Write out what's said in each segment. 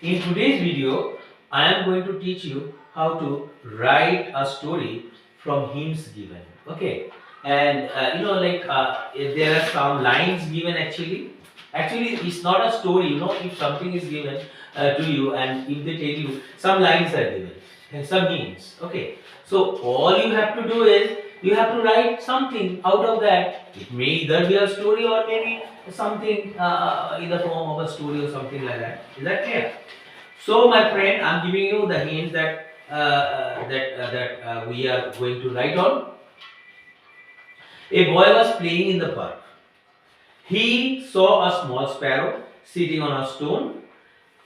In today's video, I am going to teach you how to write a story from hints given. Okay, and there are some lines given actually. Actually, it's not a story. If something is given to you, and if they tell you some lines are given and some hints. Okay, so all you have to do is you have to write something out of that. It may either be a story or maybe something in the form of a story or something like that. Is that clear? So, my friend, I'm giving you the hints that we are going to write on. A boy was playing in the park. He saw a small sparrow sitting on a stone.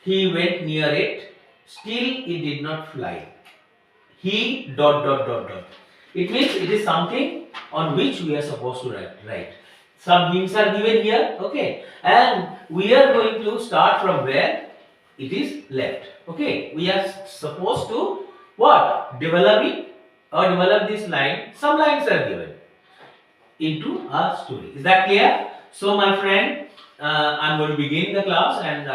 He went near it. Still, it did not fly. He dot dot dot dot. It means it is something on which we are supposed to write. Some hints are given here, okay, and we are going to start from where it is left. Okay, we are supposed to what? Develop it or develop this line. Some lines are given into a story. Is that clear? So, my friend, I'm going to begin the class, and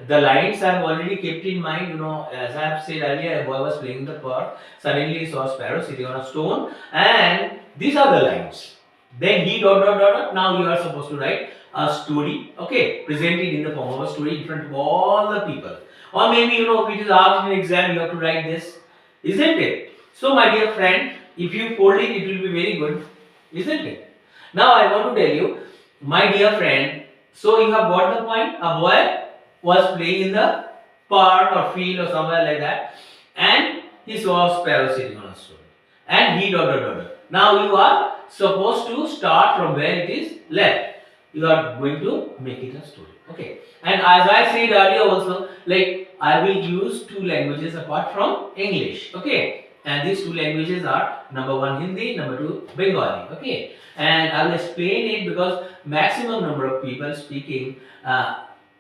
the lines I've already kept in mind. As I have said earlier, a boy was playing in the park. Suddenly, he saw a sparrow sitting on a stone, and these are the lines. Then he dot dot dot dot. Now you are supposed to write a story. Okay, presented in the form of a story in front of all the people. Or maybe if it is asked in exam, you have to write this, isn't it? So, my dear friend, if you fold it, it will be very good, isn't it? Now I want to tell you, my dear friend, so you have got the point. A boy was playing in the park or field or somewhere like that, and he saw a sparrow sitting on a stone, and he dot dot dot dot. Now you are supposed to start from where it is left. You are going to make it a story. Okay. And as I said earlier also, like I will use two languages apart from English. Okay. And these two languages are number one Hindi, number two Bengali. Okay. And I will explain it because maximum number of people speaking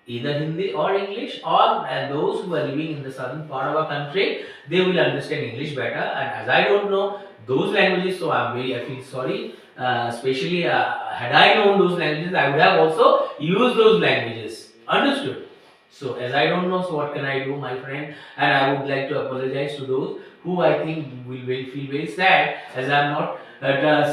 either Hindi or English, or those who are living in the southern part of our country, they will understand English better. And as I don't know those languages, so I feel sorry. Especially had I known those languages, I would have also used those languages. Understood? So as I don't know, so what can I do, my friend? And I would like to apologize to those who I think will feel very sad as I am not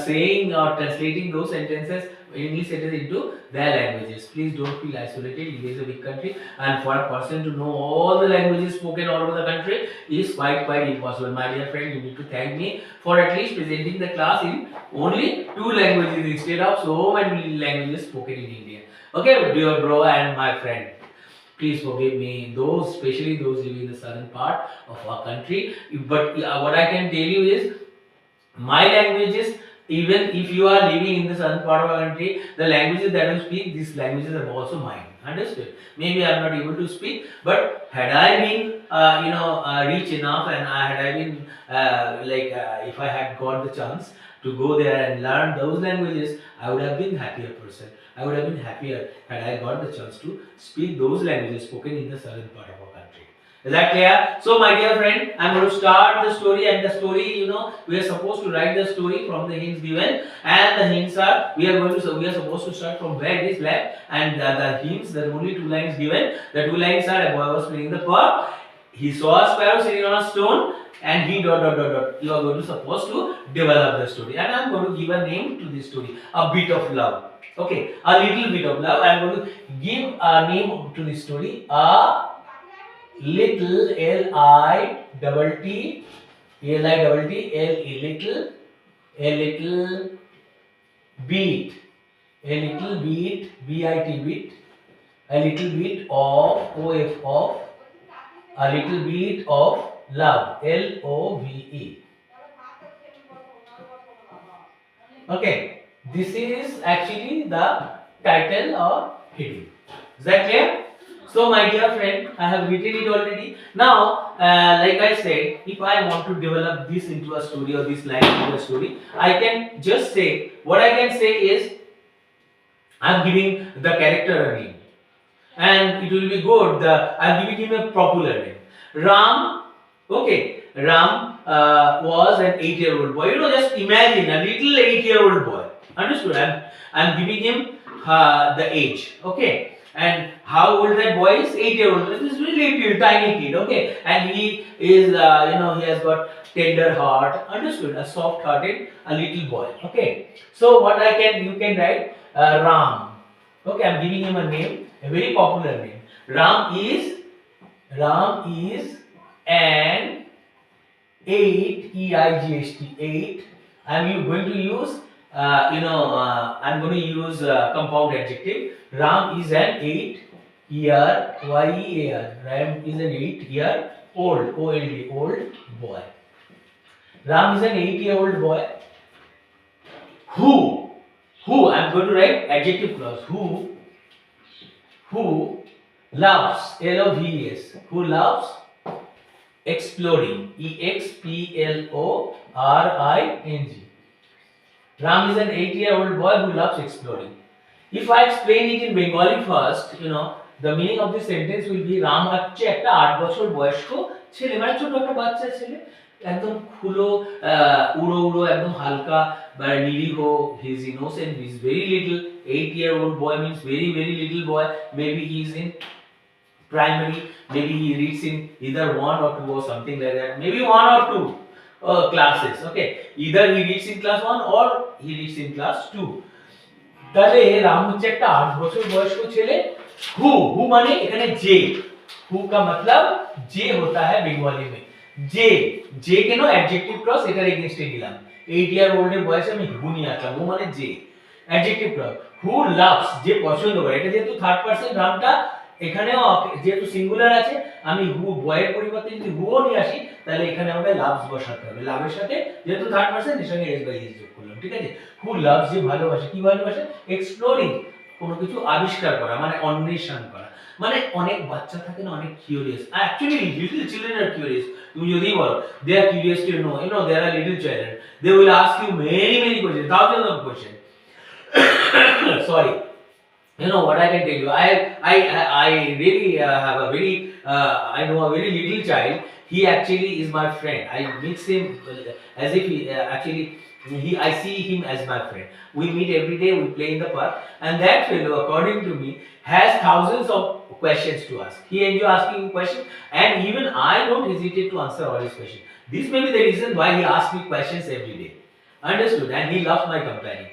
saying or translating those sentences, English sentences into their languages. Please don't feel isolated. India is a big country, and for a person to know all the languages spoken all over the country is quite impossible. My dear friend, you need to thank me for at least presenting the class in only two languages instead of so many languages spoken in India. Okay, dear bro and my friend. Please forgive me, those, especially those living in the southern part of our country. But what I can tell you is, my languages, even if you are living in the southern part of our country, the languages that you speak, these languages are also mine. Understood? Maybe I am not able to speak, but had I been, rich enough, and had I been, if I had got the chance to go there and learn those languages, I would have been happier person. I would have been happier had I got the chance to speak those languages spoken in the southern part of our country. Is that clear? So, my dear friend, I am going to start the story, and the story, we are supposed to write the story from the hints given, and the hints are we are supposed to start from where it is left, and the hints, there are only two lines given. The two lines are: a boy was playing in the park, he saw a sparrow sitting on a stone, and he dot dot dot dot. You are going to supposed to develop the story, and I am going to give a name to this story, a bit of love. Okay, a little bit of love. I am going to give a name to this story, a little, little beat, bit, a little bit of, a little bit of love, love. Okay, this is actually the title or heading. Is that clear? So, my dear friend, I have written it already. Now, like I said, if I want to develop this into a story or this line into a story, I can just say, what I can say is, I am giving the character a name, and it will be good. I am giving him a popular name. Ram. Okay, Ram was an 8-year-old boy. Just imagine a little 8-year-old boy. Understood? I'm giving him the age. Okay. And how old that boy is? 8-year-old. This is really little tiny kid, okay, and he is he has got tender heart, understood, a soft hearted, a little boy, okay. So what you can write Ram, okay, I'm giving him a name, a very popular name. Ram is an 8, EIGHT, 8. I'm going to use I'm going to use compound adjective. Ram is an 8-year, YEAR. Ram is an 8-year old, OLD, old boy. Ram is an 8-year-old boy who I'm going to write adjective clause, who loves, LOVES, who loves exploring, EXPLORING. Ram is an 8-year-old boy who loves exploring. If I explain it in Bengali first, the meaning of this sentence will be Ram হচ্ছে একটা 8 বছর বয়স্ক ছেলে, মানে ছোট একটা বাচ্চা ছেলে, একদম খুলো উড়ো উড়ো, একদম হালকা বা নিরীহ, he is innocent, he is very little. 8-year-old boy means very very little boy. Maybe he is in primary, maybe he reads in either 1 or 2 or something like that, maybe 1 or 2 classes, okay, either he reads in class 1 or he reads in class 2. তাহলে রাম হচ্ছে একটা 8 বছর বয়স্ক ছেলে। হু মানে এখানে যে, হু का मतलब যে होता है বেঙ্গলি में, যে কেন অ্যাডজেক্টিভ ক্লজ, এটার এগেইনস্টে দিলাম। 8 ইয়ার ওল্ড এর বয়সে আমি হু নিয়ে আসলাম, হু মানে যে, অ্যাডজেক্টিভ ক্লজ। হু লাভস, যে পছন্দ করে, এটা যেহেতু থার্ড পারসন নামটা এখানেও যেহেতু সিঙ্গুলার আছে, আমি হু বয়ের পরিবর্তে যদি হুও নিয়ে আসি, তাহলে এখানে আমাকে লাভস বসাতে হবে। লাভের সাথে যেহেতু থার্ড পারসন, এর সঙ্গে এস বাই এস যোগ করলাম, ঠিক আছে। হু লাভস, যে ভালোবাসে, কি ভালোবাসে? এক্সপ্লোরিং, কোনো কিছু আবিষ্কার করা, মানে অন্বেষণ করা। মানে অনেক বাচ্চা থাকে না, অনেক curious, actually little children are curious. তুমি যদি বলো they are curious to know, they are little children, they will ask you many question, thousands of question. Sorry. What I can tell you, I really have a very I know a very little child. He actually is my friend. I mix him as if I see him as my friend. We meet every day, we play in the park, and that fellow, according to me, has thousands of questions to ask. He enjoys asking questions, and even I don't hesitate to answer all his questions. This may be the reason why he asks me questions every day. Understood? And he loves my company.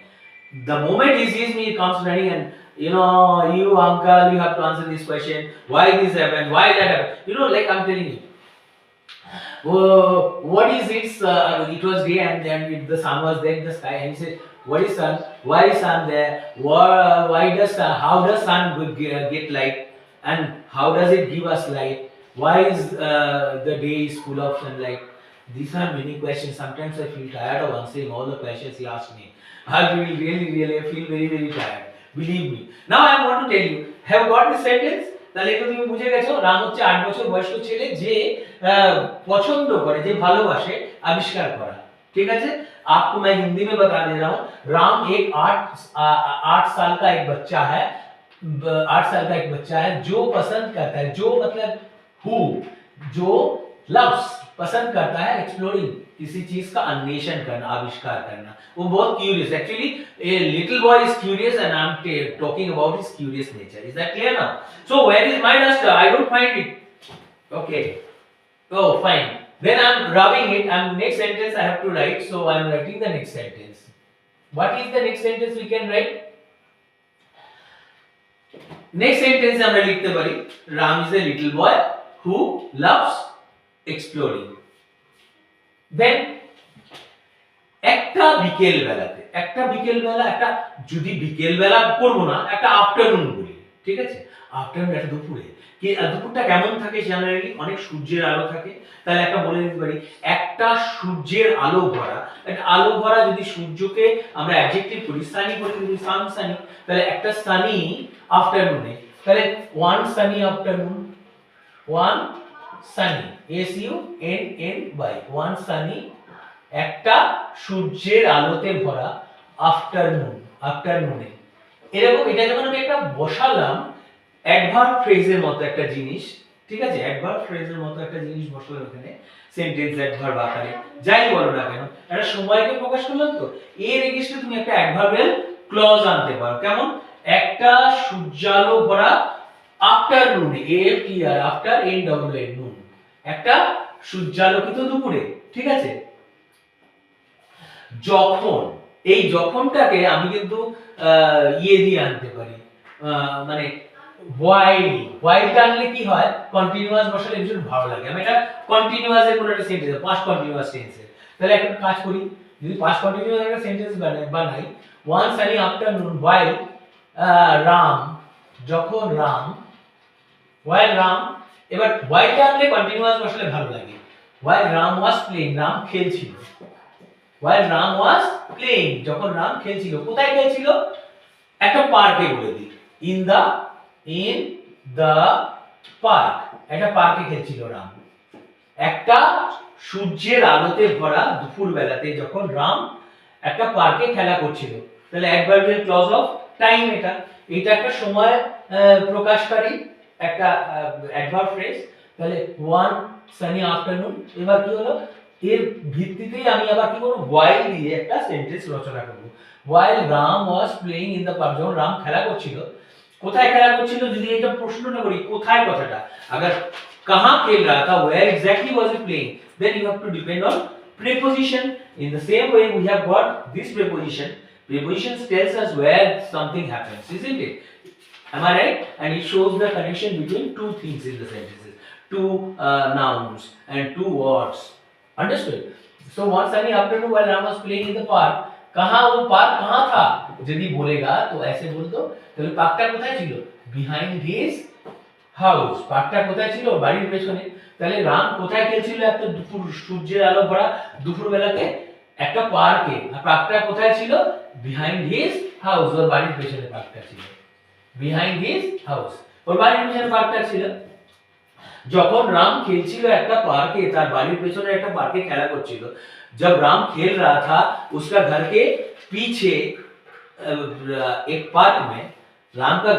The moment he sees me, he comes running and, you uncle, you have to answer this question. Why this happened? Why that happened? Like I'm telling you. What is it? It was day and then the sun was there in the sky, and he said, "What is sun? Why is sun there? Why does sun? How does sun get light? And how does it give us light? Why is the day is full of sunlight?" These are many questions. Sometimes I feel tired of answering all the questions he asked me. I feel really feel very very tired. Believe me. Now I want to tell you, have got this sentence? তাহলে তো তুমি বুঝে গেছো, রাম হচ্ছে 8 বছর বয়স্ক ছেলে, যে পছন্দ করে, যে ভালোবাসে আবিষ্কার করা, ঠিক আছে। आपको मैं हिंदी में बता दे रहा हूँ, राम एक 8 साल का एक बच्चा है, 8 साल का एक बच्चा है जो पसंद करता है, जो मतलब हु, जो लव्स, पसंद करता है एक्सप्लोरिंग, किसी चीज का अन्वेषण करना, आविष्कार करना। वो बहुत curious, actually a little boy is curious and I am talking about his curious nature. Is that clear now? So where is my duster? I don't find it. Okay. Oh, fine. Then I am rubbing it, and next sentence I have to write, so I am writing the next sentence. What is the next sentence we can write? Next sentence আমরা লিখতে পারি, Ram is a little boy who loves exploring. Then একটা বিকেল বেলা, একটা যদি বিকেল বেলা করবো না, একটা আফটারনুন বলি, ঠিক আছে। আফটারনুন, একটা দুপুরে, কি দুপুরটা কেমন থাকে জেনারেলি? অনেক সূর্যের আলো থাকে। তাহলে একটা বলে দিতে পারি, একটা সূর্যের আলো ভরা, একটা আলো ভরা যদি সূর্যকে আমরা অ্যাডজেক্টিভ করি, সানি করে দিই, সানি, তাহলে একটা সানি আফটারনুনে, তাহলে one Sunny afternoon, one Sunny, SUNNY, one Sunny, একটা সূর্যের আলোতে ভরা আফটারনুনে। এরকম এটা যখন আমি একটা বসালাম অ্যাডভার্ব ফ্রেজের মতো একটা জিনিস, ঠিক আছে, অ্যাডভার্ব ফ্রেজের মতো একটা জিনিস বসালাম এখানে, সেন্টেন্স অ্যাডভার্ব আকারে, যাই বলো না কেন, একটা সময়কে প্রকাশ করলাম তো, এর এগেইনস্টে তুমি একটা অ্যাডভার্বিয়াল ক্লজ আনতে পারো। কেমন? একটা সূর্যালো ভরা আফটারনুন, AFTR আফটার NWN নুন, একটা সূর্যালোকিত দুপুরে, ঠিক আছে। যখন, এই যখনটাকে আমি কিন্তু ইয়ে দিয়ে আনতে পারি, মানে হোয়াইলটা আনলে কি হয়, কন্টিনিউয়াস বসালে ভীষণ ভালো লাগে। আমি এটা কন্টিনিউয়াস এর কোনো একটা সেন্টেন্স, পাস্ট কন্টিনিউয়াস টেন্সে, তাহলে একটা কাজ করি, যদি পাস্ট কন্টিনিউয়াস একটা সেন্টেন্স বানাই, one Sunny afternoon while Ram, যখন রাম, হোয়াইল রাম, এবার হোয়াইলটা আনলে কন্টিনিউয়াস বসালে ভালো লাগে। While Ram was playing, Ram খেলছিল। While Ram was playing, যখন রাম খেলছিল, কোথায় খেলছিল, একটা পার্কে বলে দিই, in the park, একটা পার্কে খেলছিল রাম। একটা সূর্যের আলোতে ভরা দুপুর বেলাতে যখন রাম একটা পার্কে খেলা করছিল, তাহলে অ্যাডভার্বিয়াল ক্লজ অফ টাইম, এটা একটা সময় প্রকাশকারী একটা অ্যাডভার্ব ফ্রেজ। তাহলে ওয়ান সানি আফটারনুন, এবার কি হলো, এর ভিত্তিতেই আমি আবার কি করব, while দিয়ে একটা সেন্টেন্স রচনা করব। while Ram was playing in the park, যখন রাম খেলা করছিল, কোথায় খেলা করছিল, যদি এটা প্রশ্নটা করি কোথায় কথাটা, अगर कहां खेल रहा था, where exactly was he playing, then you have to depend on preposition. In the same way we have got this preposition. Preposition tells us where something happens, isn't it? Am I right? And it shows the connection between two things in the sentences, two nouns and two words. Understood? So one sunny afternoon while Ram was playing in the park, कहां, वो park कहां था, यदि बोलेगा तो ऐसे बोल दो, তাহলে পার্কটা কোথায় ছিল, বিহাইন্ড হিজ হাউস, পার্কটা কোথায় ছিল, বাড়ির পেছনে। তাহলে রাম কোথায় খেলছিল, একটা দুপুর সূর্যের আলো ভরা দুপুর বেলাতে একটা পার্কে, আর পার্কটা কোথায় ছিল, বিহাইন্ড হিজ হাউস, ওর বাড়ির পেছনে পার্কটা ছিল, বিহাইন্ড হিজ হাউস, ওর বাড়ির পেছনে পার্কটা ছিল। যখন রাম খেলছিল একটা পার্কে, তার বাড়ির পেছনে একটা পার্কে খেলা করছিল, जब राम खेल रहा था उसका घर के पीछे एक पार्क में, राम का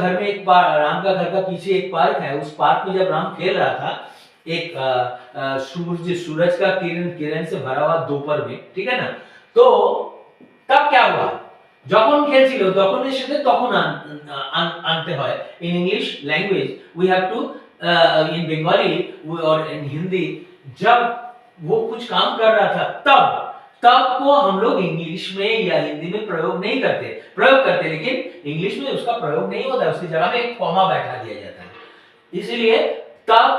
घर का पीछे एक पार्क है, उस पार्क में जब राम खेल रहा था, एक सूरज का किरण से भरा हुआ दोपहर में, ठीक है ना। तो तब क्या हुआ, যখন খেলছিল, তখনের সাথে তখন আনতে হয়। in English language we have to in Bengali और in Hindi, जब वो कुछ काम कर रहा था तब को हम लोग इंग्लिश में या हिंदी में प्रयोग नहीं करते, लेकिन इंग्लिश में उसका प्रयोग नहीं होता, उसकी जगह में एक कॉमा बैठा दिया जाता है, इसलिए तब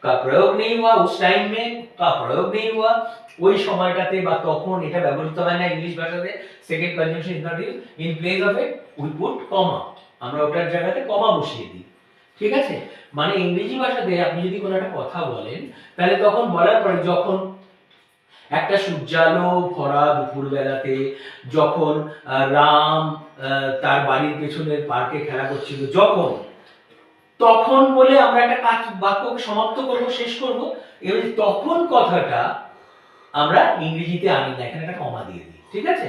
का प्रयोग नहीं हुआ, उस टाइम में का प्रयोग नहीं हुआ, ওই সময়টাতে বা তখন এটা ব্যবহৃত হয় না ইংলিশ ভাষাতে। Second conjunction is not use, in place of it we put comma, আমরা ওটার জায়গাতে কমা বসিয়ে দিই, ঠিক আছে। মানে ইংরেজি ভাষাতে আপনি যদি কোনো একটা কথা বলেন, তাহলে তখন বলার পরে, যখন একটা সূর্যালো ভরা দুপুর বেলাতে যখন রাম তার বাড়ির পেছনের পার্কে খেলা করছিল, যখন, তখন বলে আমরা একটা বাক্যকে সমাপ্ত করব, শেষ করব। এবার তখন কথাটা আমরা ইংরেজিতে আনি না, এখানে একটা কমা দিয়ে দিই, ঠিক আছে।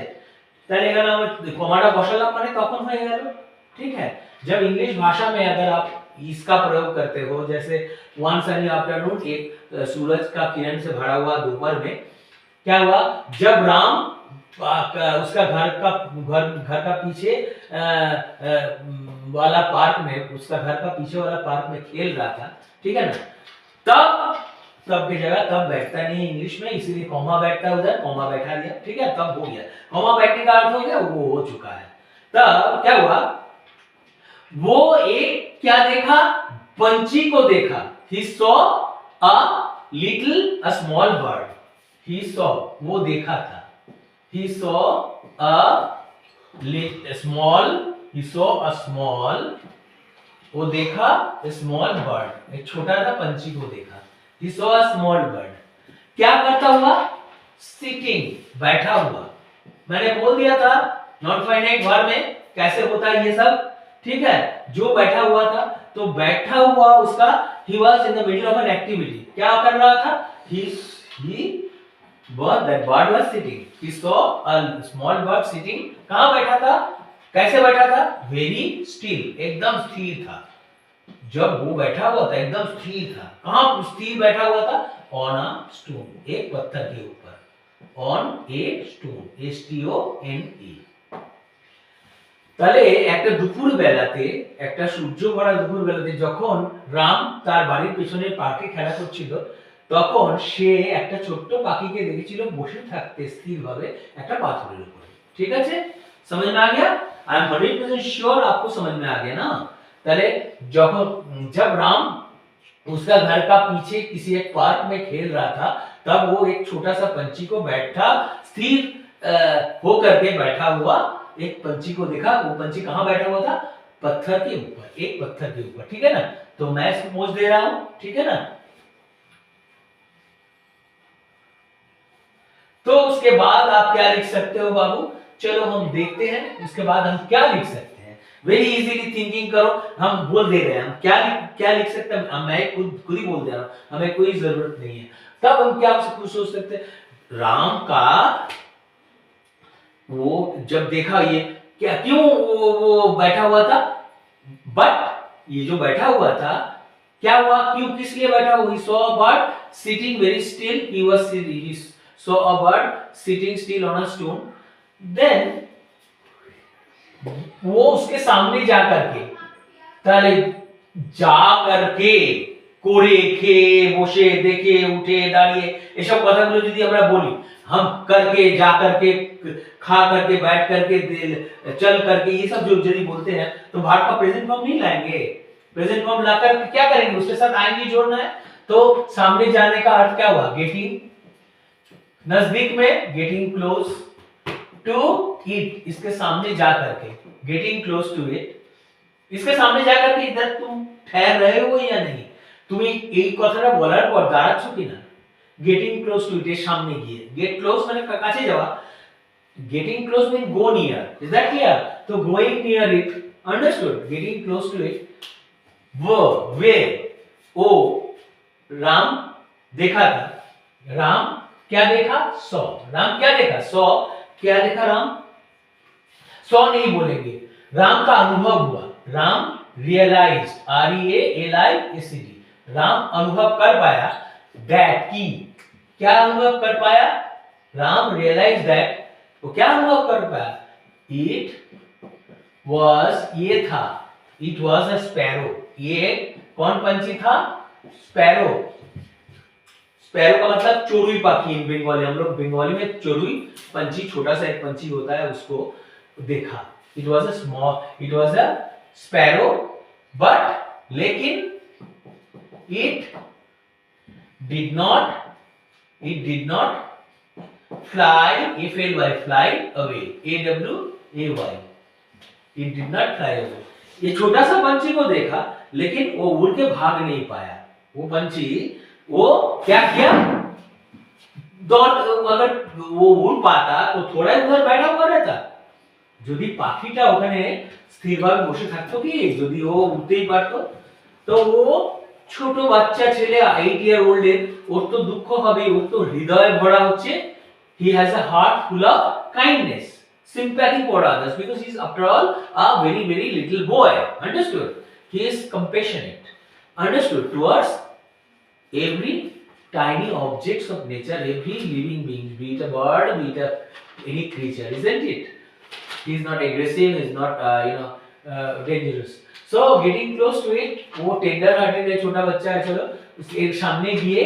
তাহলে এখানে আমরা কমাটা বসালাম মানে তখন হয়ে গেল, ठीक है। जब इंग्लिश भाषा में अगर आप इसका प्रयोग करते हो, जैसे वन सनी आफ्टरनून, एक सूरज का किरण से भरा हुआ दोपहर में, क्या हुआ, जब राम उसका घर का पीछे वाला पार्क में, उसका घर का पीछे वाला पार्क में खेल रहा था, ठीक है ना, तब की जगह तब बैठता नहीं इंग्लिश में, इसीलिए कॉमा बैठता है, उधर कॉमा बैठा दिया, ठीक है, तब हो गया, कॉमा बैठने का अर्थ हो गया, वो हो चुका है। तब क्या हुआ, वो एक क्या देखा, पंछी को देखा, he saw a small bird, he saw, वो देखा था, he saw a small, वो देखा a small bird, एक छोटा सा पंछी को देखा, he saw a small bird, क्या करता हुआ, sitting, बैठा हुआ। मैंने बोल दिया था नॉन फाइनाइट वर्ब में कैसे होता है ये सब, ठीक है। जो बैठा हुआ था, तो बैठा हुआ उसका, he was in the middle of an activity, क्या कर रहा था, that bird was sitting, he saw a small bird sitting, कहाँ बैठा था, कैसे बैठा था, very still, एकदम स्थिर था। जब वो बैठा हुआ था एकदम स्थिर था, कहाँ स्थिर बैठा हुआ था, on a stone, एक पत्थर के ऊपर, on a stone, STONE। তাহলে একটা দুপুর বেলাতে, একটা সূর্য ভরা দুপুর বেলাতে যখন রাম তার বাড়ির পেছনে পার্কে খেলা করছিল, তখন সে একটা ছোট্ট পাখিকে দেখেছিল বসে থাকতে স্থিরভাবে একটা পাথরের উপরে। ঠিক আছে, समझ में आ गया? आई एम 100% श्योर आपको समझ में आ गया ना। তাহলে যখন जब राम उसका घर का पीछे किसी एक पार्क में खेल रहा था, तब वो एक छोटा सा पंछी को बैठा स्थिर होकर के बैठा हुआ एक पंछी को देखा। वो पंछी कहाँ बैठा हुआ था? पत्थर के ऊपर, एक पत्थर के ऊपर। ठीक है ना, तो मैं इसको पोज दे रहा हूं, ठीक है ना। तो उसके बाद आप क्या लिख सकते हो बाबू? चलो हम देखते हैं उसके बाद हम क्या लिख सकते हैं। वेरी इजीली थिंकिंग करो, हम बोल दे रहे हैं हम क्या लिख सकते हैं। मैं खुद ही बोल दे रहा हूं, हमें कोई जरूरत नहीं है। तब हम क्या कुछ सोच सकते हैं, राम का वो जब देखा ये क्या क्यों वो बैठा हुआ था, बट ये जो बैठा हुआ था क्या हुआ, क्यों किस लिए बैठा हुआ? He saw a bird sitting very still. He saw a bird sitting still on a stone. Then वो उसके सामने जा करके, তাহলে যা करके করে খেয়ে বসে দেখে উঠে দাঁড়িয়ে এসব কথাগুলো যদি আমরা বলি, हम करके जा करके खा करके बैठ करके चल करके ये सब जो यदि बोलते हैं तो भार्ब का प्रेजेंट फॉर्म नहीं लाएंगे। प्रेजेंट फॉर्म लाकर क्या करेंगे, उसके साथ आईएनजी जोड़ना है। तो सामने जाने का अर्थ क्या हुआ? गेटिंग, नजदीक में गेटिंग क्लोज टू इट, इसके सामने जा करके गेटिंग क्लोज टू इट, इसके सामने जा करके इधर तुम ठहर रहे हो या नहीं, তুমি এই কথাটা বলার পর দাঁড়াচ্ছ কিনা। গেটিং ক্লোজ টু ইট এর সামনে গিয়ে, গেট ক্লোজ মানে কাছে যাওয়া, getting close mean go near, is that clear? তো going near it, understood. Getting close to it, वो वे ओ राम देखा था, राम क्या देखा? सॉ। राम क्या देखा? सॉ। क्या देखा राम? सॉ नहीं बोलेंगे, राम का अनुभव हुआ। राम रियलाइज्ड, REALIZED, राम अनुभव कर पाया दैट की, क्या अनुभव कर पाया? राम रियलाइज दैट, वो क्या अनुभव कर पाया? इट वॉज, ये था, इट वॉज अ स्पैरो। ये कौन पंछी था? स्पैरो। स्पैरो का मतलब चोरुई पाखी इन बंगाली, हम लोग बंगाली में चोरुई पंछी, छोटा सा एक पंछी होता है, उसको देखा। It was a small, it was a sparrow, but लेकिन it did not fly, FLY, fly away, AWAY, it did not fly away। ये छोटा सा पंछी को देखा लेकिन वो उड़ के भाग नहीं पाया। वो पंछी वो क्या किया, दौड़, अगर वो उड़ पाता तो थोड़ा उधर बैठा हुआ रहता। যদি পাখিটা ওখানে স্থিরভাবে বসে থাকতো কি, যদি ও উঠতেই পারতো, তো ও ছোট বাচ্চা ছেলে 8 ইয়ার ওল্ড এর, ওর তো দুঃখ হবে, ওর তো হৃদয় ভরা হচ্ছে, he has a heart full of kindness, sympathy for others, because he is after all a very very little boy, understood? He is compassionate, understood, towards every tiny objects of nature, every living being, be it a bird, be it any creature, isn't it? He is not aggressive, he is not dangerous। So getting close to it, वो tender hearted है, छोटा बच्चा है, चलो उसके सामने गए,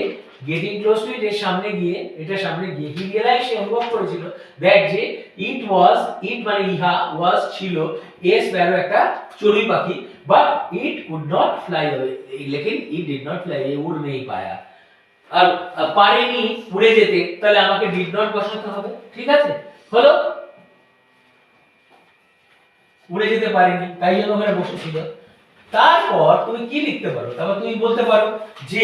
getting close to it এর সামনে গিয়ে, এটা সামনে গিয়ে he realized, সে অনুভব করেছিল that যে it was, it মানে ইহা, was ছিল a sparrow, একটা চড়ুই পাখি, but it could not fly away, लेकिन it did not fly, ये उड़ नहीं पाया। আর পারেনি উড়ে যেতে, তাহলে আমাকে did not বসাতে হবে, ঠিক আছে? হলো, উড়ে যেতে পারেনি, তাই জন্য ওখানে বসেছিল। তারপর তুমি কি লিখতে পারো? তারপর তুমি বলতে পারো যে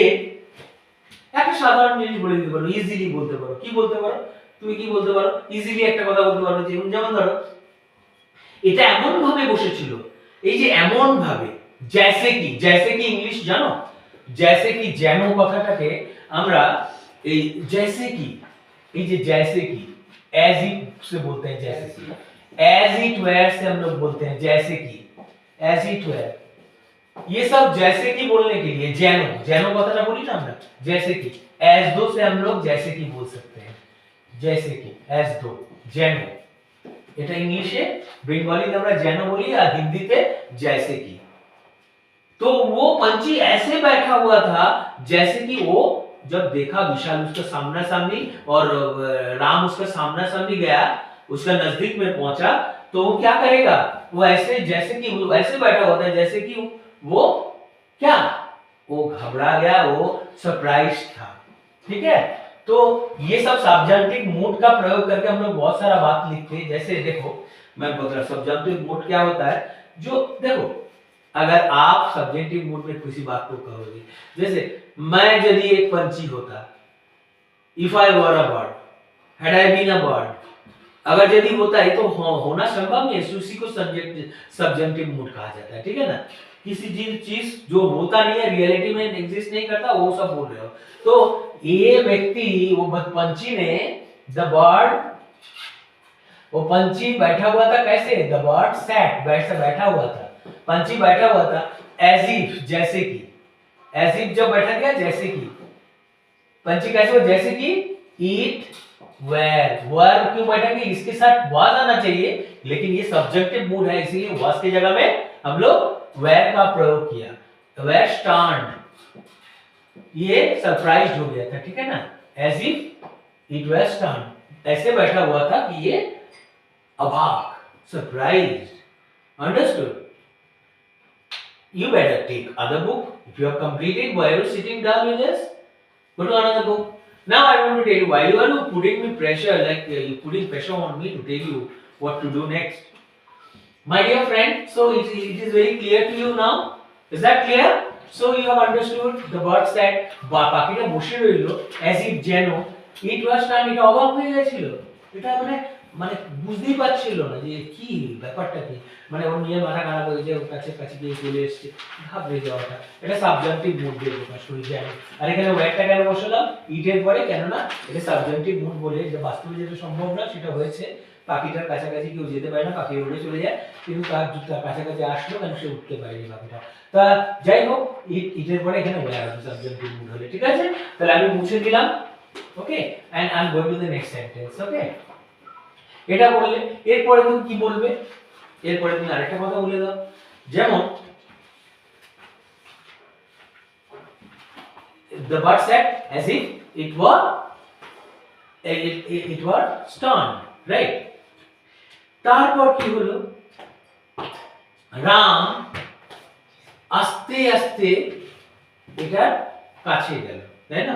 একটা সাধারণ জিনিস বলে দিতে পারো, ইজিলি বলতে পারো। কি বলতে পারো? তুমি কি বলতে পারো? ইজিলি একটা কথা বলতে পারো, যেমন ধরো এটা এমন ভাবে বসেছিল, এই যে এমন ভাবে, जैसे কি ইংলিশ জানো? जैसे কি, যেন কথাটাকে আমরা এই जैसे কি, এই যে जैसे কি, as if से बोलते हैं जैसे की, as it were से हम लोग बोलते हैं जैसे कि, as it were, ये सब जैसे कि बोलने के लिए जेनो কথাটা বলি না আমরা, जैसे कि, as though से हम लोग जैसे कि बोल सकते हैं, जैसे कि, as though, जेनो। এটা ইংলিশে, বেঙ্গলিতে আমরা যেন বলি আর হিন্দিতে जैसे कि। तो वो पंछी ऐसे बैठा हुआ था जैसे कि वो जब देखा विशाल उसका सामना सामनी और राम उसका सामना सामनी गया, उसका नजदीक में पहुंचा, तो वो क्या करेगा, वो ऐसे जैसे कि वो ऐसे बैठा होता है जैसे कि वो क्या, वो घबरा गया, वो सरप्राइज था। ठीक है, तो ये सब सब्जेक्टिव मूड का प्रयोग करके हम लोग बहुत सारा बात लिखते हैं। जैसे देखो मैं बोल रहा सब्जेक्टिव मूड क्या होता है, जो देखो अगर आप सब्जेक्टिव मूड में किसी बात को कहोगे, जैसे मैं यदि एक पंछी होता, if I were a bird, had I been a bird, अगर यदि होता है तो होना संभव नहीं है, उसी को सब्जेक्टिव मूड कहा जाता है। ठीक है ना, किसी चीज जो होता नहीं है, रियलिटी में एग्जिस्ट नहीं करता, वो सब बोल रहे हो। तो ये व्यक्ति, वो पंछी ने, द बर्ड, वो पंछी बैठा हुआ था कैसे, द बर्ड सैट, बैठा हुआ था, पंछी बैठा हुआ था, एज इफ जैसे कि, एज इफ जब बैठा गया जैसे कि, पंछी कैसे हो, जैसे कि ईट वेर, वर क्यों बैठा गया, इसके साथ वाज आना चाहिए, लेकिन ये सब्जेक्टिव मूड है, इसीलिए वाज की जगह में हम लोग वेर का प्रयोग किया, वेर स्टन्ड, ये सरप्राइज हो गया था। ठीक है ना, as if it were stunned, ऐसे बैठा हुआ था कि ये अबाक, surprised, understood. You better take other book. If you have completed, why are you sitting down with us? Go to another book. Now I want to tell you, why you are putting me pressure, like you putting pressure on me to tell you what to do next. My dear friend, so it is very clear to you now. Is that clear? So you have understood the word said, পাখিটা বসে রইলো as if যেন, it was time, এটা অবাক হয়ে গেছিল, এটা মানে মানে বুঝতেই পারছিল না যে কি ব্যাপারটা কি, মানে ওর নিয়ে মাথা খারাপ হয়ে যায়, ওর কাছে কাছে গিয়ে চলে এসছে, ঘাবড়ে যাওয়াটা, এটা সাবজেক্টিভ মুড দিয়ে প্রকাশ হয়ে যায়। আর এখানে ওয়্যারটা কেন বসালাম ইটের পরে, কেননা এটা সাবজেক্টিভ মুড বলে, যে বাস্তবে যেটা সম্ভব না সেটা হয়েছে, পাখিটার কাছাকাছি কেউ যেতে পারে না, পাখি উড়ে চলে যায়, কিন্তু তার কাছাকাছি আসলো কেন, সে উঠতে পারেনি পাখিটা। তা যাই হোক, ইটের পরে এখানে ওয়্যার আছে সাবজেক্টিভ মুড হলে। ঠিক আছে, তাহলে আমি মুছে দিলাম, okay, and I am going to the next sentence. Okay, এটা বললে এরপরে তুমি কি বলবে, এরপরে তুমি আরেকটা কথা বলে দাও, যেমন the bird sat as if it were stunned, right? তারপর কি হলো, রাম আস্তে আস্তে এটার কাছে গেল, তাই না,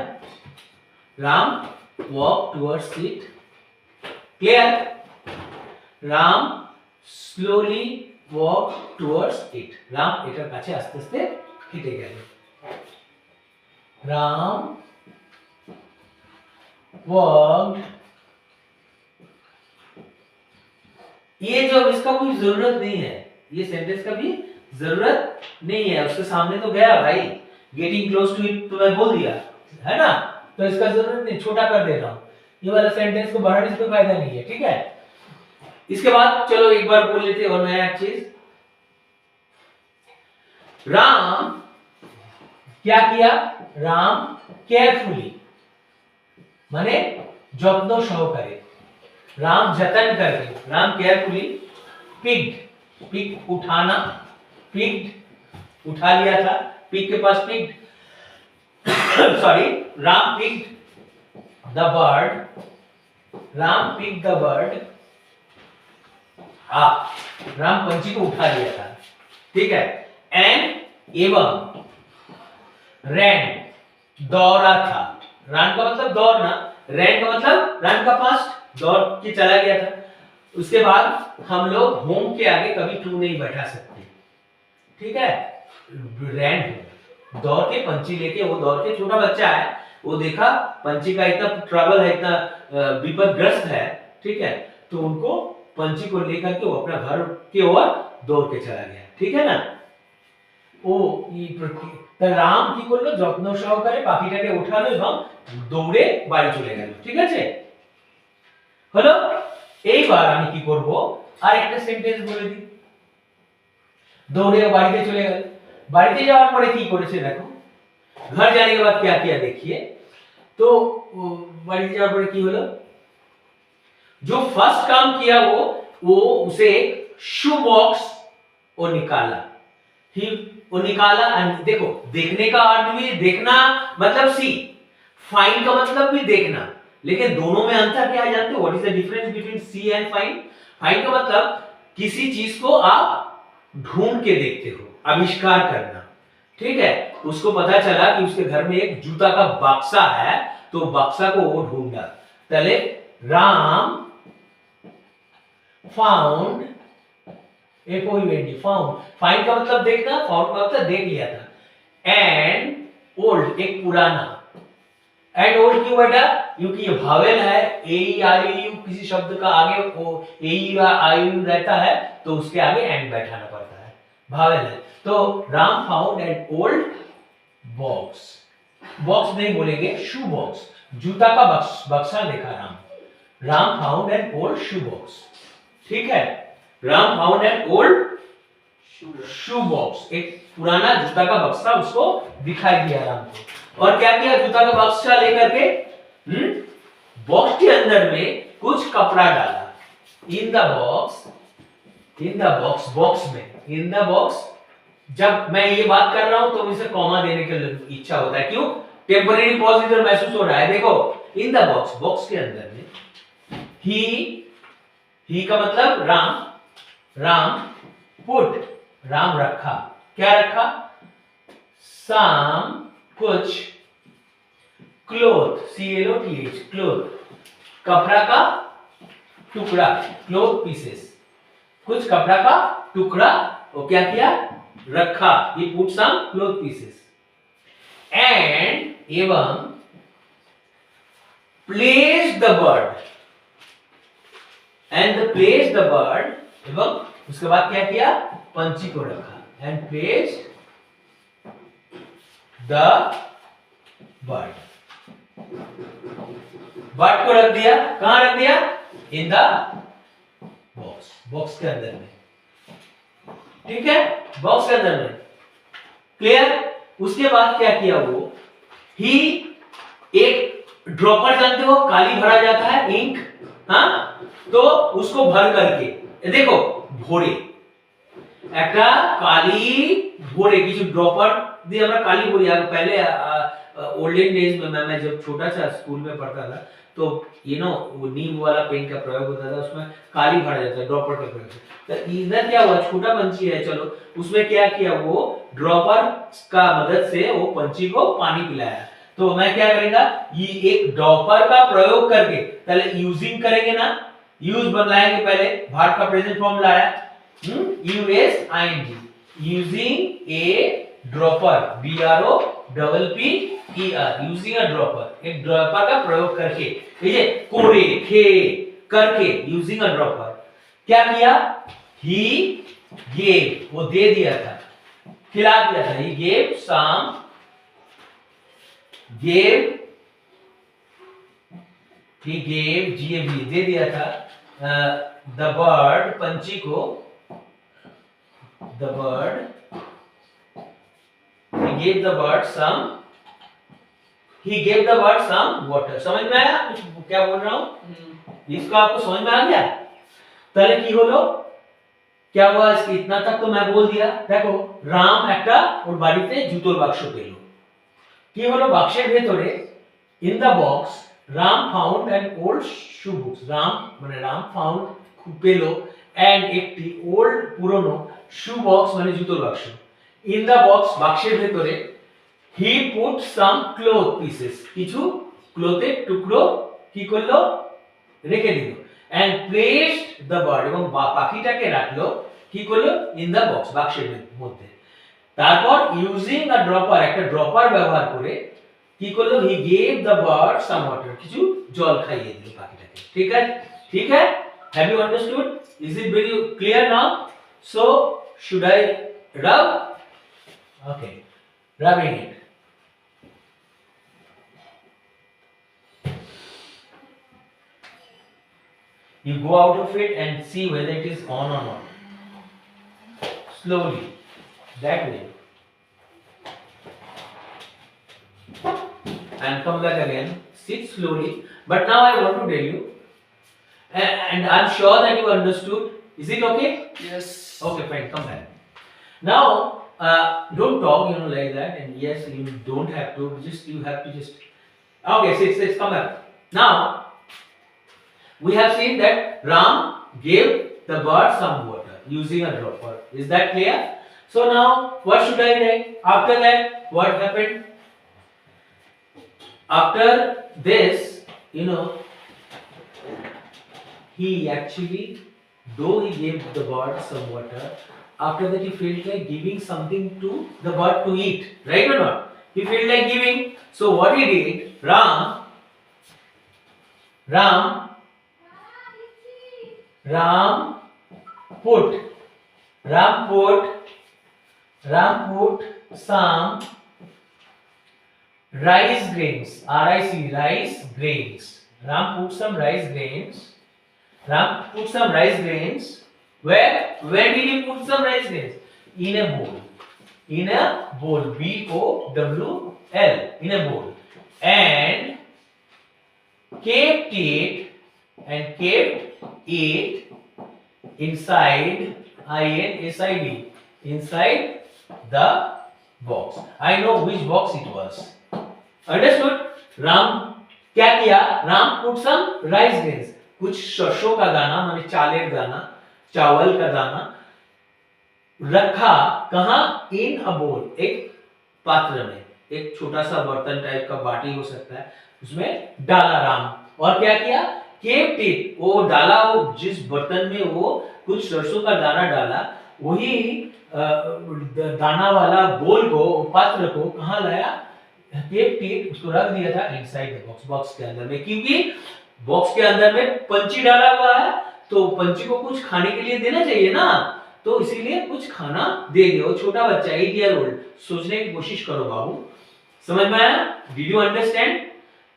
Ram walk towards it, clear, Ram slowly walk towards it, Ram এটার কাছে আস্তে আস্তে হেঁটে গেল, राम walked, ये जो इसका कोई जरूरत नहीं है, ये सेंटेंस का भी जरूरत नहीं है, उसके सामने तो गया भाई, गेटिंग क्लोज टू इट तो मैं बोल दिया है ना, तो इसका जरूरत नहीं, छोटा कर दे रहा हूं, ये वाला सेंटेंस को बढ़ाने से कोई फायदा नहीं है। ठीक है, इसके बाद चलो एक बार बोल लेते और नया चीज, राम क्या किया, राम केयरफुली माने যত্ন সহকারে, राम जतन करके, राम केयरफुली पिक्ड, पिक उठाना, पिक्ड उठा लिया था, पिक के पास picked sorry, Ram picked the bird, Ram picked the bird, Ram पंछी को उठा लिया था। ठीक है, एंड एवं रैन दौड़ा था, रन का मतलब दौड़ना, रैन का मतलब रन का पास्ट, दौड़ के चला गया था। उसके बाद हम लोग होम के आगे कभी टू नहीं बैठा सकते। ठीक है, रैन दौड़ के पंछी लेके, वो दौड़ के, छोटा बच्चा है, वो देखा पंछी का इतना ट्रबल है, इतना विपदग्रस्त है, ठीक है, तो उनको पंछी को लेकर के वो अपना घर की ओर दौड़ के चला गया। ठीक है ना, ও রাম কি করলো, যত্ন সহকারে পাখিটাকে উঠালো এবং দৌড়ে বাড়ি চলে গেল। ঠিক আছে, হলো। এইবার আমি কি করব, আর একটা সেন্টেন্স বলে দিই, দৌড়ে বাড়িতে চলে গেল, বাড়িতে যাওয়ার পরে কি করেছে দেখো, घर जाने के बाद क्या किया देखिए, तो बाड़ी जाने पर की हलो, जो फर्स्ट काम किया वो वो उसे शू बॉक्स वो निकाला, वो निकाला। एंड देखो, देखने का अर्थ भी, देखना मतलब सी, फाइंड का मतलब भी देखना, लेकिन दोनों में अंतर क्या है जानते हो? What is the difference between see and find? Find का मतलब किसी चीज को आप ढूंढ के देखते हो, आविष्कार करना, ठीक है। उसको पता चला कि उसके घर में एक जूता का बक्सा है, तो बक्सा को वो ढूंढा। पहले राम फाउंड फाउंड, फाइंड का मतलब देखना, फाउंड का मतलब देख लिया था। एंड ओल्ड, एक पुराना। एंड ओल्ड क्यों बेटा? क्योंकि ये भावेल है, ए ई आई यू, किसी शब्द का आगे वो ए ई आई यू रहता है तो उसके आगे एंड बैठाना पड़ता है, भावेल है। तो Ram found an old box, box नहीं बोलेंगे, शू बॉक्स, जूता का बक्सा देखा Ram. Ram found an old shoe box, ठीक है। Ram found an old shoe box, एक पुराना जूता का बक्सा उसको दिखाई दिया राम को। और क्या किया? जूता का बक्सा लेकर के बॉक्स के अंदर में कुछ कपड़ा डाला। In the box, in the box, box में, इन द बॉक्स। जब मैं ये बात कर रहा हूं तो मुझे कॉमा देने की इच्छा होता है, क्यों? टेम्परेरी पॉज इधर महसूस हो रहा है। देखो, इन द बॉक्स, बॉक्स के अंदर में ही का मतलब राम, राम पुट, राम रखा, क्या रखा? सम, कुछ, क्लोथ, CLOTH, क्लोथ, कपड़ा का टुकड़ा, क्लोथ पीसेस, कुछ कपड़ा का टुकड़ा, वो क्या किया? रखा। ये put some cloth pieces and एवं place the bird, and place the bird, एवं उसके बाद क्या किया? पंछी को रखा। And place the bird, bird को रख दिया। कहां रख दिया? इन द बॉक्स, बॉक्स के अंदर में, ठीक है, बॉक्स के अंदर में। क्लियर? उसके बाद क्या किया वो? ही एक ड्रॉपर, जानते हो काली भरा जाता है, इंक, हाँ, तो उसको भर करके देखो, भोरे একটা কালি ভরে কিছু ড্রপার দিয়ে আমরা কালি ভরি। আগে पहले ओल्डन डेज में मैं जब छोटा सा स्कूल में पढ़ता था तो यू नो वो नीम वाला पेन का प्रयोग होता था, उसमें काली भरा जाता है, ड्रॉपर का प्रयोग। तो इधर क्या हुआ? छोटा पंछी है, चलो उसमें क्या किया? वो ड्रॉपर का मदद से वो पंछी को पानी पिलाया। तो मैं क्या करेगा? ये एक ड्रॉपर का प्रयोग करके पहले यूजिंग करेंगे ना, यूज बनाएंगे, पहले भार्ब का प्रेजेंट फॉर्म लाया, USING, using A dropper, BROPPER, using a dropper, एक ड्रॉपर का प्रयोग करके, ठीक है, कोरे खे करके, यूजिंग अ ड्रॉपर। क्या किया? ही गेव, वो दे दिया था, खिला दिया था। He gave some, gave, he gave, GAV, दे दिया था द बर्ड, पंछी को, the bird, he gave the bird some, he gave the bird some water। समझ में आया क्या बोल रहा हूं? इसको आपको समझ में आ गया? তাহলে কি হলো? क्या हुआ? इसके इतना तक तो मैं बोल दिया। देखो, রাম একটা ওর বাড়িতে জুতোর বাক্স পেল। কি হলো? বাক্সের ভেতরে in the box Ram found an old shoe box, Ram মানে রাম found পেল and একটি old পুরনো শু বক্স মানে জুতোর বাক্স। ইন দা বক্স, বাক্সের ভেতরে he put some cloth pieces, কিছু ক্লথের টুকরো কি করলো? রেখে দিল। এন্ড প্লেসড দ্য বার্ড, এবং পাখিটাকে রাখলো কি করলো? ইন দা বক্স, বাক্সের মধ্যে। তারপর ইউজিং আ ড্রপার, একটা ড্রপার ব্যবহার করে কি করলো? He gave the bird some water, কিছু জল খাইয়ে দিল পাখিটাকে। ঠিক আছে? ঠিক है? Have you understood? Is it very clear now? So should I rub? Okay, rubbing it. You go out of it and see whether it is on or not. Slowly, that way. And come back again. Sit slowly. But now I want to tell you. And I'm sure that you understood. Is it okay? Yes. Okay, fine. Come back. Now, don't talk, like that. And yes, you don't have to. You have to just. Okay, sit. Come back. Now, we have seen that Ram gave the bird some water using a dropper. Is that clear? So now, what should I write? After that, what happened? After this, he actually, though he gave the bird some water, after that he felt like giving something to the bird to eat, right or not? He felt like giving. So what he did, Ram put some rice grains, R-I-C, rice grains. Ram put some rice grains. Where did he put some rice grains? In a bowl, B-O-W-L, in a bowl, and kept it inside, I-N-S-I-D, inside the box. I know which box it was. Understood? Ram क्या किया? Ram put some rice grains, कुछ सरसों का दाना, माने चालेर दाना, चावल का दाना रखा कहां? इन अ बोल, एक पात्र में, एक छोटा सा बर्तन टाइप का बाटी हो सकता है, उसमें डाला राम। और क्या किया? केप्ट इट, वो डाला, वो जिस बर्तन में वो कुछ सरसों का दाना डाला, वही दाना वाला बोल को, पात्र को कहां लाया? केप्ट इट, उसको रख दिया था इनसाइड द बॉक्स, बॉक्स के अंदर में, क्योंकि बॉक्स के अंदर में पंछी डाला हुआ है, तो पंछी को कुछ खाने के लिए देना चाहिए ना, तो इसीलिए कुछ खाना दे दिया। वो छोटा बच्चा 8 ईयर ओल्ड, सोचने की कोशिश करो बाबू, समझ में आया? Did you understand?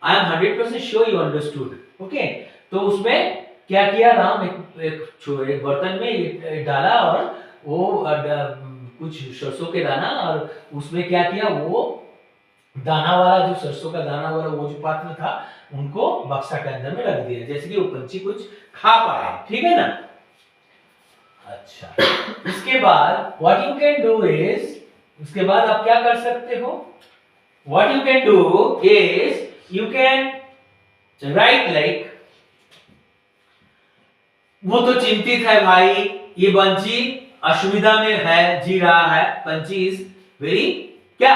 I am 100% sure you understood. Okay, तो उसमें क्या किया? राम एक बर्तन में डाला और वो कुछ सरसों के दाना, और उसमें क्या किया? वो दाना वाला, जो सरसों का दाना वाला वो जो पात्र था, उनको बक्सा के अंदर में रख दिया, जैसे कि वो पंछी कुछ खा पाए। ठीक है ना? अच्छा, इसके बाद what you can do is, उसके बाद आप क्या कर सकते हो? What you can do is you can write like, वो तो चिंतित है भाई, ये पंछी असुविधा में है, जी रहा है, पंछी इज वेरी क्या,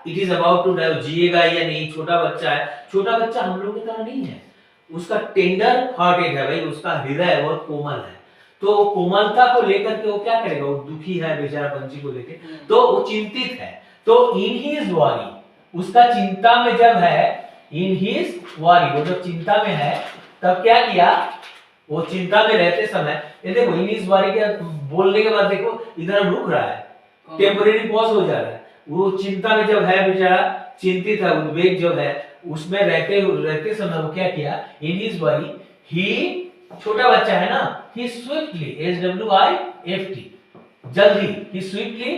it is about to die, जिएगा या नहीं, छोटा बच्चा है। छोटा बच्चा हम लोगों की तरह नहीं है, उसका टेंडर हार्टेड है भाई, उसका हृदय बहुत कोमल है, तो कोमलता को लेकर के वो क्या करेगा? वो दुखी है बेचारा पंछी को लेकर, तो वो चिंतित है। तो इन हिज वॉरी, उसका चिंता में जब है, इन हिज वॉरी, वो जब चिंता में है, तब क्या किया? वो चिंता में रहते समय, ये देखो इन हिज वॉरी के बोलने के बाद देखो इधर रुक रहा है, टेम्परेरी पॉज हो जा रहा है। वो चिंता में जब है बेचारा, चिंतित है, उद्वेग जो है उसमें रहते समय वो क्या किया? इन हिज वरी, ही, छोटा बच्चा है ना, ही स्विफ्टली, SWIFT, जल्दी, he swiftly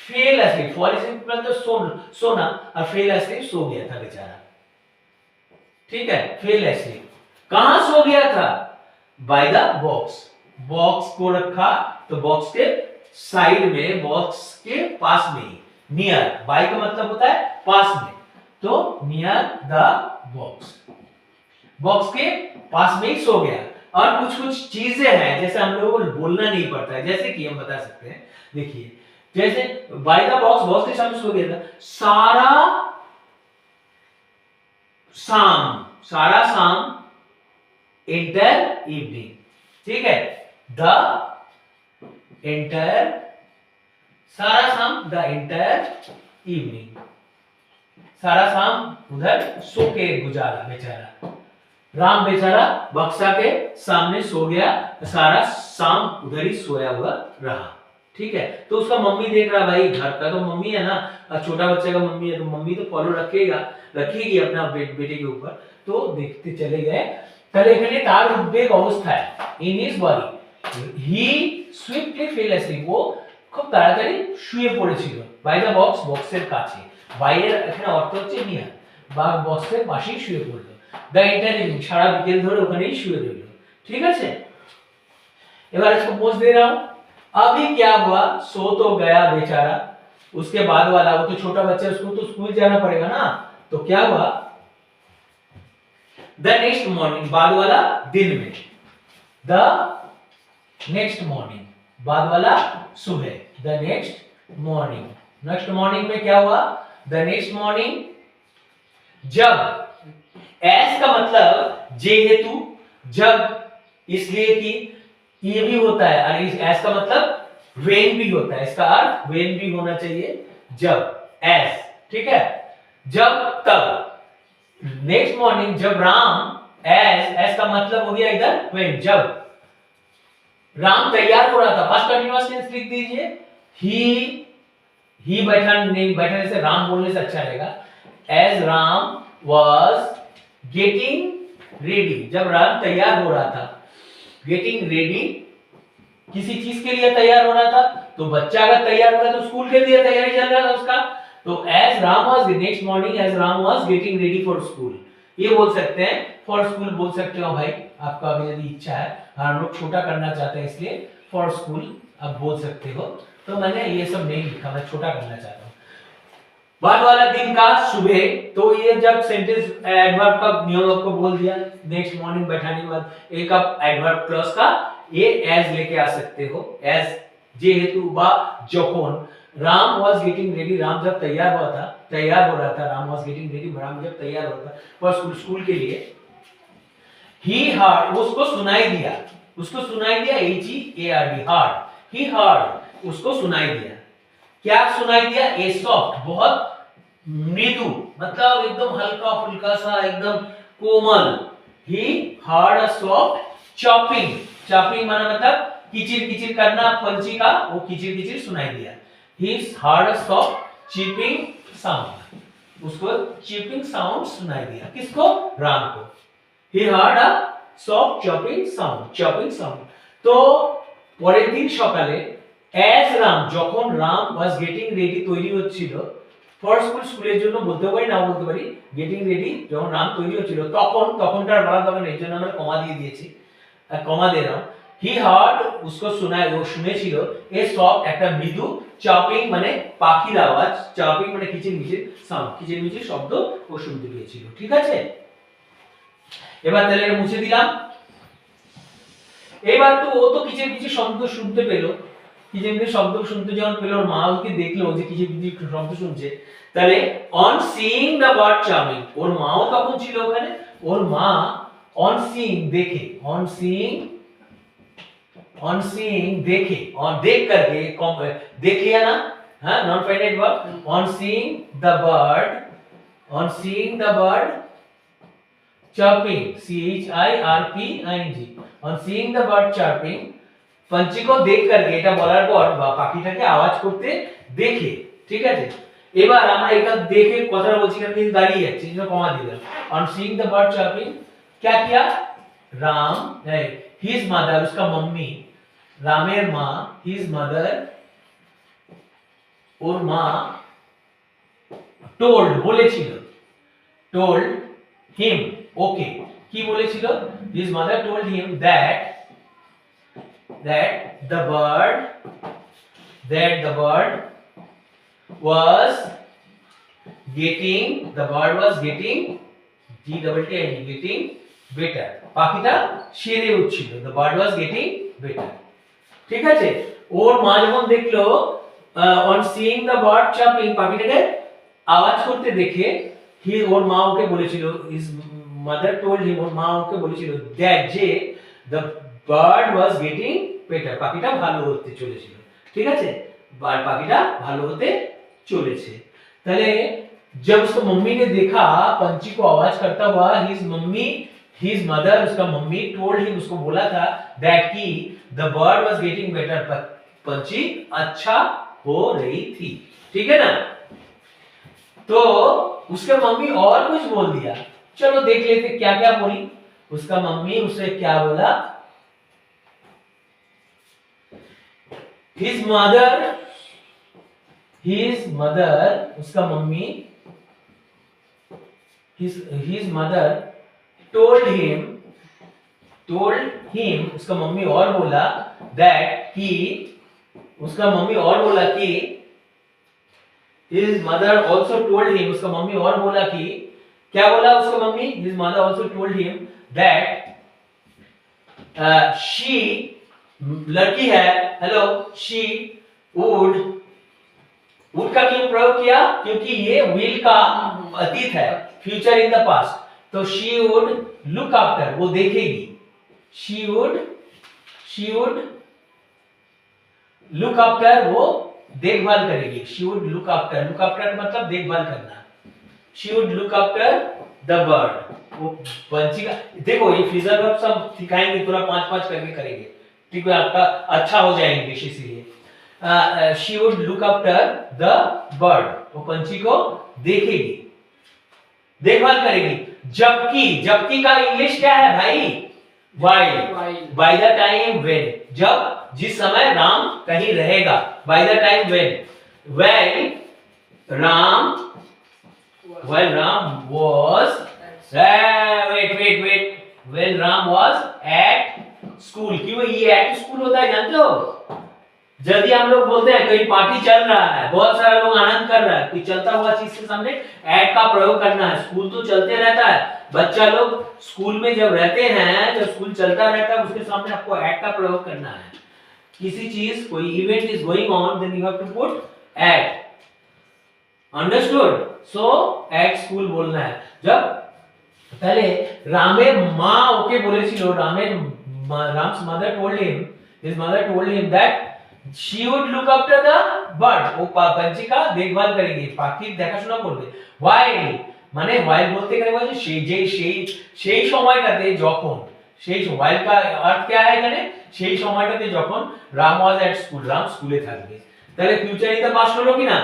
fell asleep, fall asleep मतलब सोना, और फेल asleep, सो गया था बेचारा। ठीक है, फेल asleep। कहां सो गया था? बाय द बॉक्स, बॉक्स को रखा, तो बॉक्स के साइड में, बॉक्स के पास में, नियर, बाय का मतलब होता है पास में, तो नियर द बॉक्स, बॉक्स के पास में ही सो गया। और कुछ चीजें हैं, जैसे हम लोगों को बोलना नहीं पड़ता है, जैसे कि हम बता सकते हैं, देखिए, जैसे बाय द बॉक्स, बॉक्स के सामने सो गया था, सारा शाम एंटर इवनिंग, ठीक है, सारा शाम, द एंटायर इवनिंग, सारा शाम उधर सो के गुजारा बेचारा। राम बेचारा बक्सा के सामने सो गया, सारा शाम उधर ही सोया हुआ रहा। ठीक है, तो उसका मम्मी देख रहा, भाई घर का तो मम्मी है ना, छोटा बच्चे का मम्मी है, तो मम्मी तो फॉलो रखेगी अपना बेटे के ऊपर। तो देखते चले गए, তাহলে এখানে তার উদ্বেগ অবস্থায়, in his body, he swiftly fell asleep, ও খুব তাড়াতাড়ি শুয়ে পড়েছিল, by the box, বক্সের কাছে, বাইরের এখানে অর্থ হচ্ছে নিয়ার, বা বক্সের পাশেই শুয়ে পড়লো, the entire evening, সারা বিকেল ধরে ওখানেই শুয়ে রইল। ঠিক আছে, এবার इसको पोज दे रहा हूं। अभी क्या हुआ, सो तो गया बेचारा, उसके बाद वाला वो तो छोटा बच्चा, उसको तो स्कूल जाना पड़ेगा ना, तो क्या हुआ, द नेक्स्ट मॉर्निंग, बाद वाला दिन में, द नेक्स्ट मॉर्निंग, बाद वाला सुबह, the next morning, next morning में क्या हुआ, द नेक्स्ट मॉर्निंग, जब, एस का मतलब जे हेतु, जब इसलिए कि ये भी होता है, और इस एस का मतलब वेन भी होता है, इसका अर्थ वेन भी होना चाहिए, जब, एस, ठीक है, जब तब, नेक्स्ट मॉर्निंग जब राम, एस का मतलब हो गया इधर वेन, जब राम तैयार हो रहा था, फर्स्ट कंटीन्यूअस टेंस लिख दीजिए, ही बैठने से राम बोलने से अच्छा रहेगा, as Ram was getting ready, जब राम तैयार हो रहा था, गेटिंग रेडी किसी चीज के लिए तैयार हो रहा था, तो बच्चा अगर तैयार हो रहा है तो स्कूल के लिए तैयारी चल रहा था उसका, तो as Ram was, next morning as Ram was getting ready for school, ये बोल सकते हैं, फॉर स्कूल बोल सकते हो भाई, आपका अगर यदि इच्छा है, हम लोग छोटा करना चाहते हैं इसलिए फॉर स्कूल आप बोल सकते हो, तो मैंने ये सब नहीं लिखा, मैं छोटा करना चाहता हूँ। बाद वाला दिन का सुबह, तो ये जब सेंटेंस एडवर्ब का नियम आपको बोल दिया, नेक्स्ट मॉर्निंग बैठाने के बाद एक आप एडवर्ब क्लॉज का ये एज लेके आ सकते हो, एज जे हेतु बा যখন, Ram was getting ready, Ram जब तैयार हो रहा था, Ram was getting ready, Ram जब तैयार हो रहा था फॉर स्कूल के लिए, ही हर्ड, उसको सुनाई दिया, HEARD, हर्ड, ही हर्ड, उसको सुनाई दिया, क्या सुनाई दिया, ए सॉफ्ट, बहुत मृदु, मतलब एकदम हल्का फुल्का सा, एकदम कोमल, he heard a soft chirping, chirping माना मतलब किचिर किचिर करना पंछी का, वो किचिर किचिर सुनाई दिया, he heard a soft chirping sound, उसको चीपिंग साउंड सुनाई दिया, किसको, राम को, he heard a soft chirping sound, तो পরের দিন সকালে as রাম, যখন রাম was getting ready, তৈরি হচ্ছিল ফর স্কুল, স্কুলের জন্য বলতে পারি না বলতে পারি, গেটিং রেডি, যখন রাম তৈরি হচ্ছিল, তখনটার বলা দরকার নেই, এর জন্য আমরা কমা দিয়ে দিয়েছি, কমা দে रहा हूं, he heard, उसको सुना, वो শুনেছিল, এ সফট, একটা মৃদু, চপিং মানে পাখির আওয়াজ, চপিং মানে কিচিরমিচির সাউন্ড, কিচিরমিচির শব্দ ও শুনতে পেয়েছিল, ঠিক আছে, এবার তাহলে এটা মুছে দিলাম, এবার তো ও তো কিচিরমিচির শব্দ শুনতে পেল, কিচিরমিচির শব্দ শুনতে যখন পেল, ওর মা ওকে দেখলো যে কিচিরমিচির শব্দ শুনছে, তাহলে on seeing the bird charming, ওর মাও তখন ছিল ওখানে, ওর মা অন সিইং দেখে, অন সিইং देखे, और देख करके देख लिया ना, हाँ, non finite verb, on seeing the bird chirping, CHIRPING, on seeing the bird chirping, पंछी को देख करके, এটা বলার পর পাখিটাকে আওয়াজ করতে দেখে, ঠিক আছে, এবার আমরা এটা দেখে কথাটা বলছি, কিন্তু দাঁড়িয়ে যাচ্ছে, এই জন্য কমা দিলাম, on seeing the bird chirping, क्या किया, राम, his mother, उसका मम्मी, রামের মা, his mother, ওর মা, told, বলেছিল, told him, okay, কি বলেছিল, his mother told him that the bird was getting getting better, পাখিটা সেরে উঠছিল, the bird was getting better, ঠিক আছে, ওর মা যখন দেখলো on seeing the bird chirping, পাখিটাকে আওয়াজ করতে দেখে, ওর মা ওকে বলেছিল, his mother told him, ওর মা ওকে বলেছিল that যে the bird was getting better, পাখিটা ভালো হতে চলেছিল, ঠিক আছে, পাখিটা ভালো হতে চলেছে, তাহলে जब उसको मम्मी ने देखा पंछी को आवाज करता हुआ, his mother, उसका मम्मी told him, उसको बोला था that कि the bird was getting better, पंछी अच्छा हो रही थी, ठीक है ना, तो उसके मम्मी और कुछ बोल दिया, चलो देख लेते क्या क्या बोली, उसका मम्मी उसे क्या बोला, his mother, उसका mummy, his mother told him told him, उसका मम्मी और बोला that he, उसका मम्मी और बोला कि his mother also told him, उसका मम्मी और बोला कि क्या बोला उसका mummy? his mother also told him that she, लड़की है, हेलो, she would का क्यों प्रयोग किया? क्योंकि ये will का अतीत है, फ्यूचर इन द पास्ट, तो she would look after, वो देखेगी, she would look after, वो देखभाल करेगी, she would look after मतलब देखभाल करना, she would look after the bird, वो पंछी का, देखो ये फ्रेजल वर्ब सब सिखाएंगे, थोड़ा 5-5 करके करेंगे, ठीक है, आपका अच्छा हो जाए इंग्लिश, इसलिए she would look after the bird, वो पंछी को देखेगी, देखभाल करेगी, जबकि का इंग्लिश क्या है भाई? while, by the time when, जब, जिस समय राम कहीं रहेगा, by the time when Ram was wait, when Ram was at school, क्यों ये at school होता है जानते हो? जल्दी हम लोग बोलते हैं कहीं पार्टी चल रहा है, बहुत सारे लोग आनंद कर रहा है, कोई चलता हुआ चीज के सामने एट का प्रयोग करना है, स्कूल तो चलते रहता है, बच्चा लोग स्कूल में जब रहते हैं, जब स्कूल चलता रहता है, उसके सामने आपको एट का प्रयोग करना है, किसी चीज, कोई event is going on, then you have to put at, understood? So at school बोलना है, जब पहले रामे माँ ओके बोले ছিল, Ram's mother told him, his mother told him that she would look after the bird, वो पंछी का देखभाल करेगी, पाखी देखाशোना করবে, while মানে while বলতে গেলে বলছে সেই সময়টাতে, যখন, সেই while का अर्थ क्या है এখানে? সেই সময়টাতে যখন Ram was at school, Ram স্কুলে থাকবে, তাহলে ফিউচার ইন দা পাস্ট হলো কি না?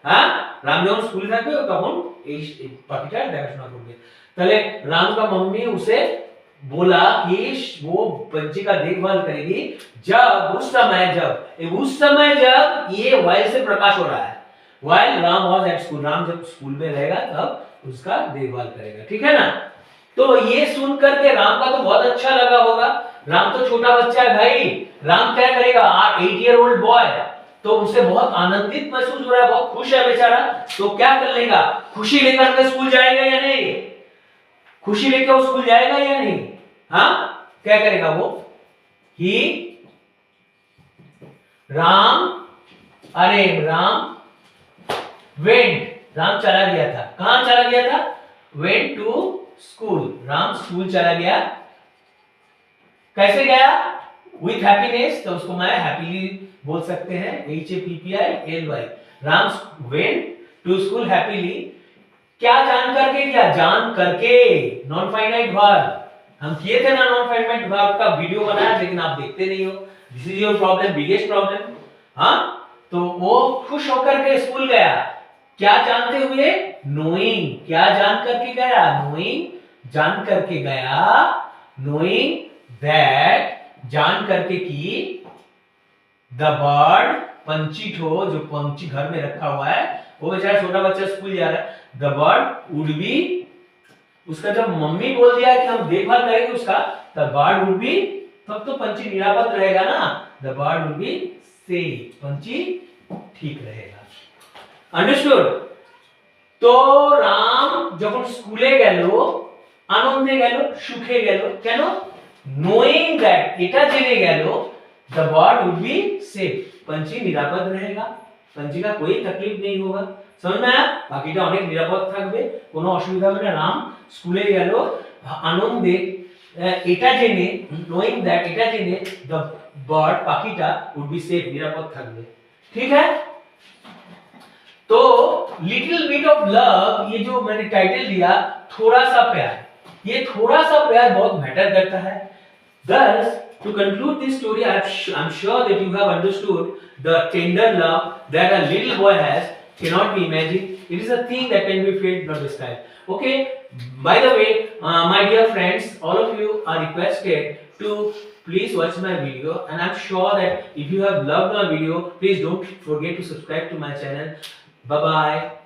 হ্যাঁ, রাম যখন স্কুলে থাকবে তখন এই পাখিটা দেখাশোনা করবে, তাহলে राम का मम्मी उसे बोला कि वो पंछी का देखभाल करेगी जब, उस समय जब ये while से प्रकाश हो रहा है, while Ram was at school, Ram जब स्कूल में रहेगा तब उसका देखभाल करेगा, ठीक है ना? तो ये सुन करके राम का तो बहुत अच्छा लगा होगा, राम तो छोटा बच्चा है भाई, राम क्या करेगा? 8 year old boy, तो उसे बहुत आनंदित महसूस हो रहा है, बहुत खुश है बेचारा, तो क्या कर लेगा? खुशी लेकर के स्कूल जाएगा या नहीं? खुशी लेके वो स्कूल जाएगा या नहीं? हाँ, क्या करेगा वो? राम चला गया था, कहां चला गया था? went to school, Ram school चला गया, कैसे गया? with happiness, तो उसको मैं happily बोल सकते हैं, HAPPILY, Ram went to school happily, क्या जान करके? क्या जान करके, नॉन फाइनाइट वर्ब, हम किए थे ना नॉन फाइनाइट वर्ब का वीडियो बनाया, लेकिन आप देखते नहीं हो, this is your problem, biggest problem. हाँ, तो वो खुश होकर के स्कूल गया, क्या जानते हुए? नोइंग, क्या जान करके गया? नोइंग, जान करके गया, नोइंग दैट, जान करके कि द बर्ड, पंछी ठो, जो पंछी घर में रखा हुआ है, वो बेचारा छोटा बच्चा स्कूल जा रहा है, द बर्ड वुड बी, उसका जब मम्मी बोल दिया कि हम देखभाल करेंगे उसका, द बर्ड वुड बी, तब तो पंछी निरापद रहेगा ना, the bird would be safe, पंछी ठीक रहेगा। अंडरस्टूड? तो राम যখন স্কুলে গেল, আনন্দে গেল, সুখে গেল, কেন? knowing that, এটা জেনে গেল, the bird would be safe, पंछी निरापद रहेगा, पंछी का कोई तकलीफ नहीं होगा, समझ में आया? পাখিটা অনেক নিরাপদ থাকবে, কোনো অসুবিধা হবে না। রাম স্কুলে গেল আনন্দে, এটা জেনে, knowing that, এটা জেনে the bird, পাখিটা would be safe, নিরাপদ থাকবে, ঠিক है? तो लिटिल बिट ऑफ लव, ये जो मैंने टाइटल दिया, थोड़ा सा प्यार, ये थोड़ा सा प्यार बहुत मैटर करता है। Thus, to conclude this story, I'm sure that you have understood the tender love that a little boy has cannot be imagined. It is a thing that can be felt, not described. Okay. By the way, my dear friends, all of you are requested to please watch my video, and I'm sure that if you have loved my video, please don't forget to subscribe to my channel. Bye bye.